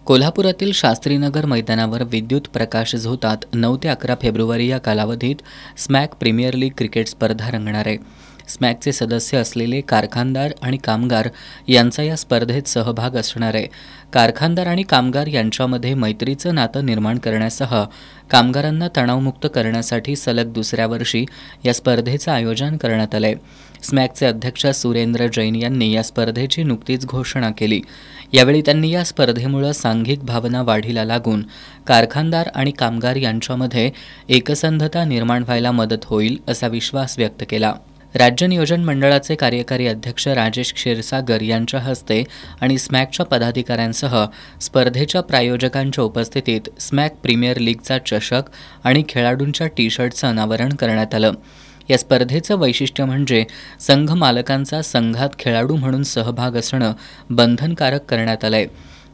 कोल्हापुरातील शास्त्रीनगर मैदानावर विद्युत प्रकाश झोतात 9 ते 11 फेब्रुवारी या कालावधीत स्मॅक प्रीमियर लीग क्रिकेट स्पर्धा रंगणार आहे। स्मॅकचे सदस्य असलेले कारखानदार आणि कामगार यांचा या स्पर्धेत सहभाग असणार आहे। कारखानदार आणि कामगार यांच्यामध्ये मैत्रीचं नातं निर्माण करण्यासह कामगारांना तणावमुक्त करण्यासाठी सलग दुसऱ्या वर्षी या स्पर्धेचं आयोजन करण्यात आलंय। स्मॅकचे अध्यक्ष सुरेंद्र जैन यांनी या स्पर्धेची नुकतीच घोषणा केली। यावेळी त्यांनी या स्पर्धेमुळे सांघिक भावना वाढीला लागून कारखानदार आणि कामगार यांच्यामध्ये एकसंधता निर्माण व्हायला मदत होईल असा विश्वास व्यक्त केला। राज्य नियोजन मंडळाचे कार्यकारी अध्यक्ष राजेश क्षीरसागर यांच्या हस्ते आणि स्मॅकच्या पदाधिकाऱ्यांसह स्पर्धेच्या प्रायोजकांच्या उपस्थितीत स्मॅक प्रीमियर लीगचा चषक आणि खेळाडूंच्या टी-शर्टचं अनावरण करण्यात आलं। या स्पर्धेचं वैशिष्ट्य म्हणजे संघ मालकांचा संघात खेळाडू म्हणून सहभाग असणं बंधनकारक करण्यात आलंय।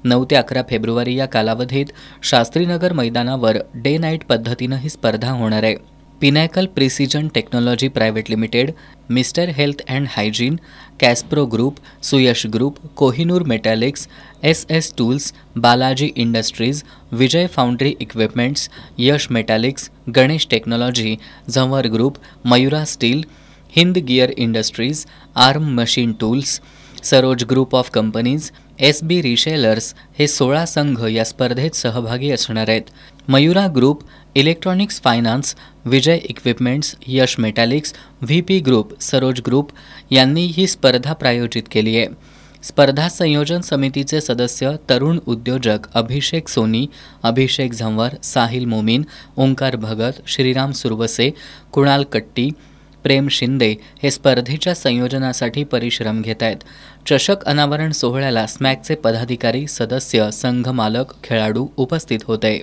9 ते 11 फेब्रुवारी या कालावधीत शास्त्रीनगर मैदानावर डे नाईट पद्धतीनं ही स्पर्धा होणार आहे। Pinnacle precision technology private limited, mister health and hygiene, Caspro group, Suyash group, Kohinoor metallics, S tools, Balaji industries, Vijay foundry equipments, Yash metallics, Ganesh technology, Zanwar group, Mayura steel, Hind gear industries, arm machine tools, Saroj group of companies, SB resellers हे 16 संघ या स्पर्धेत सहभागी असणार आहेत। Mayura group, electronics finance, Vijay equipments, Yash metallics, VP group, Saroj group यांनी ही स्पर्धा प्रायोजित केली आहे। स्पर्धा संयोजन समितीचे सदस्य तरुण उद्योजक अभिषेक सोनी, अभिषेक झंवर, साहिल मोमीन, ओंकार भगत, श्रीराम सुरवसे, कुणाल कट्टी, प्रेम शिंदे हे स्पर्धेच्या संयोजनासाठी परिश्रम घेत आहेत। चषक अनावरण सोहळ्याला स्मॅकचे पदाधिकारी, सदस्य, संघ मालक, खेळाडू उपस्थित होते।